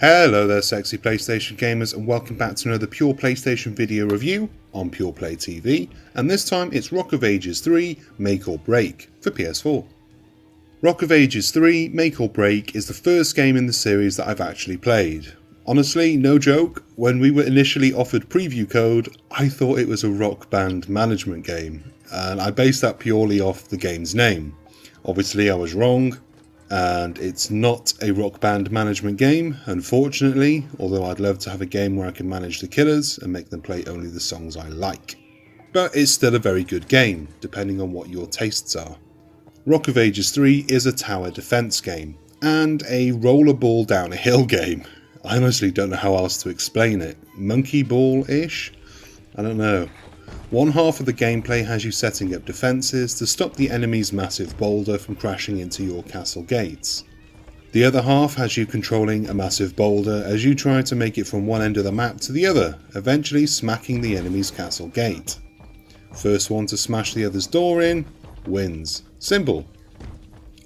Hello there sexy PlayStation gamers, and welcome back to another Pure PlayStation video review on Pure Play TV, and this time it's Rock of Ages 3 Make or Break for PS4. Rock of Ages 3 Make or Break is the first game in the series that I've actually played. Honestly, no joke, when we were initially offered preview code, I thought it was a rock band management game, and I based that purely off the game's name. Obviously I was wrong, and it's not a rock band management game, unfortunately, although I'd love to have a game where I can manage the killers and make them play only the songs I like. But it's still a very good game, depending on what your tastes are. Rock of Ages 3 is a tower defense game, and a rollerball down a hill game. I honestly don't know how else to explain it. Monkey ball-ish? I don't know. One half of the gameplay has you setting up defences to stop the enemy's massive boulder from crashing into your castle gates. The other half has you controlling a massive boulder as you try to make it from one end of the map to the other, eventually smacking the enemy's castle gate. First one to smash the other's door in wins. Simple.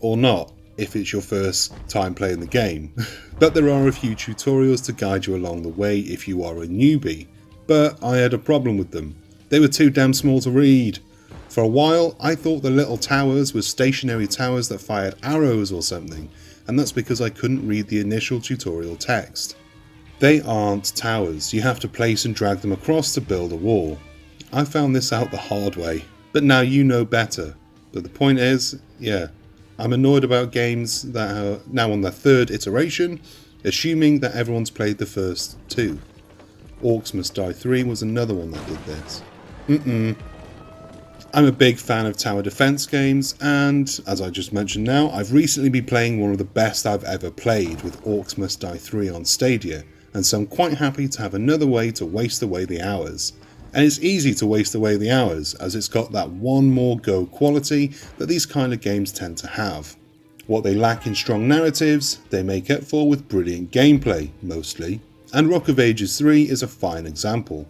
Or not, if it's your first time playing the game. But there are a few tutorials to guide you along the way if you are a newbie. But I had a problem with them. They were too damn small to read. For a while, I thought the little towers were stationary towers that fired arrows or something, and that's because I couldn't read the initial tutorial text. They aren't towers, you have to place and drag them across to build a wall. I found this out the hard way, but now you know better. But the point is, yeah, I'm annoyed about games that are now on their third iteration, assuming that everyone's played the first two. Orcs Must Die 3 was another one that did this. I'm a big fan of tower defense games, and as I just mentioned now, I've recently been playing one of the best I've ever played with Orcs Must Die 3 on Stadia, and so I'm quite happy to have another way to waste away the hours. And it's easy to waste away the hours, as it's got that one more go quality that these kind of games tend to have. What they lack in strong narratives, they make up for with brilliant gameplay, mostly, and Rock of Ages 3 is a fine example.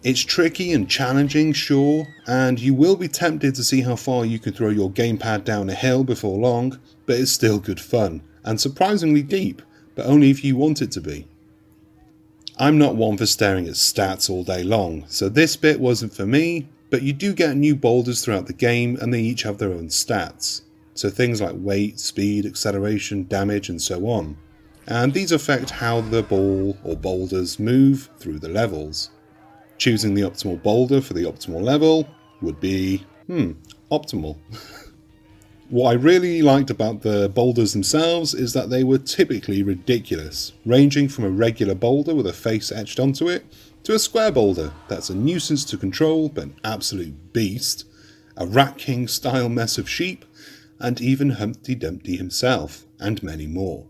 It's tricky and challenging, sure, and you will be tempted to see how far you can throw your gamepad down a hill before long, but it's still good fun, and surprisingly deep, but only if you want it to be. I'm not one for staring at stats all day long, so this bit wasn't for me, but you do get new boulders throughout the game and they each have their own stats. So things like weight, speed, acceleration, damage and so on. And these affect how the ball or boulders move through the levels. Choosing the optimal boulder for the optimal level would be, optimal. What I really liked about the boulders themselves is that they were typically ridiculous, ranging from a regular boulder with a face etched onto it, to a square boulder that's a nuisance to control but an absolute beast, a Rat King style mess of sheep, and even Humpty Dumpty himself, and many more.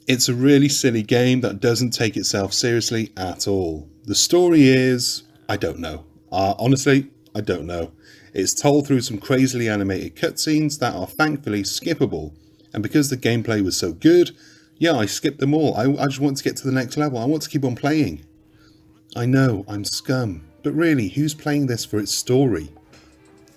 It's a really silly game that doesn't take itself seriously at all. The story is, I don't know. Honestly, I don't know. It's told through some crazily animated cutscenes that are thankfully skippable. And because the gameplay was so good, yeah, I skipped them all. I just want to get to the next level. I want to keep on playing. I know, I'm scum. But really, who's playing this for its story?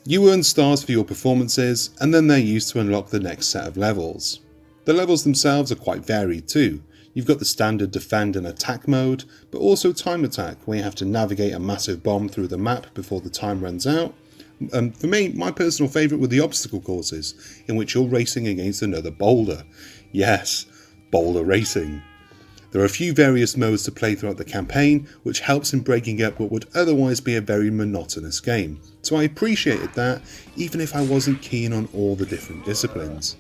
You earn stars for your performances, and then they're used to unlock the next set of levels. The levels themselves are quite varied too. You've got the standard defend and attack mode, but also time attack, where you have to navigate a massive bomb through the map before the time runs out. For me, my personal favourite were the obstacle courses, in which you're racing against another boulder. Yes, boulder racing. There are a few various modes to play throughout the campaign, which helps in breaking up what would otherwise be a very monotonous game. So I appreciated that, even if I wasn't keen on all the different disciplines.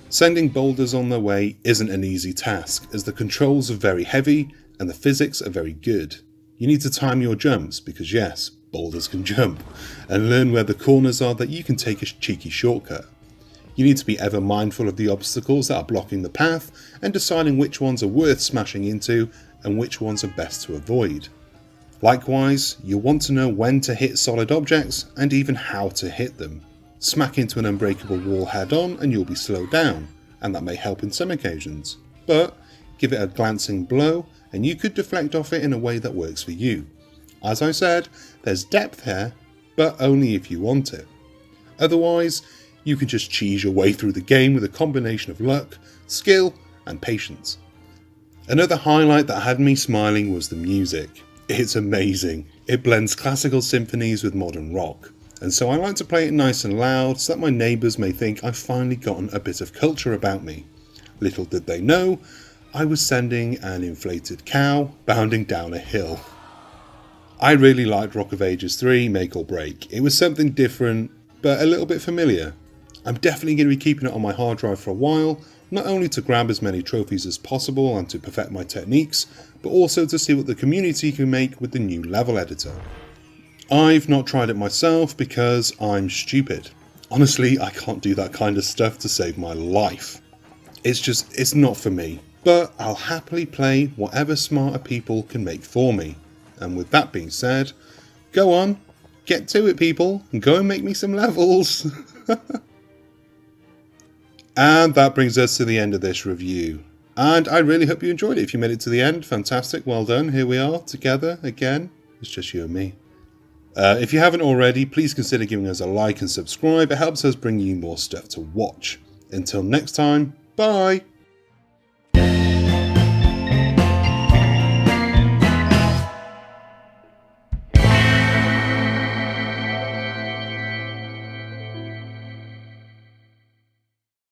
Sending boulders on their way isn't an easy task, as the controls are very heavy and the physics are very good. You need to time your jumps, because yes, boulders can jump, and learn where the corners are that you can take a cheeky shortcut. You need to be ever mindful of the obstacles that are blocking the path, and deciding which ones are worth smashing into and which ones are best to avoid. Likewise, you'll want to know when to hit solid objects and even how to hit them. Smack into an unbreakable wall head on and you'll be slowed down, and that may help in some occasions. But give it a glancing blow and you could deflect off it in a way that works for you. As I said, there's depth here, but only if you want it. Otherwise, you can just cheese your way through the game with a combination of luck, skill and patience. Another highlight that had me smiling was the music. It's amazing. It blends classical symphonies with modern rock, and so I like to play it nice and loud so that my neighbours may think I've finally gotten a bit of culture about me. Little did they know, I was sending an inflated cow bounding down a hill. I really liked Rock of Ages 3 Make or Break. It was something different, but a little bit familiar. I'm definitely going to be keeping it on my hard drive for a while, not only to grab as many trophies as possible and to perfect my techniques, but also to see what the community can make with the new level editor. I've not tried it myself because I'm stupid. Honestly, I can't do that kind of stuff to save my life. It's not for me, but I'll happily play whatever smarter people can make for me. And with that being said, go on, get to it people, and go and make me some levels. And that brings us to the end of this review. And I really hope you enjoyed it. If you made it to the end, fantastic, well done. Here we are, together again. It's just you and me. If you haven't already, please consider giving us a like and subscribe. It helps us bring you more stuff to watch. Until next time, bye!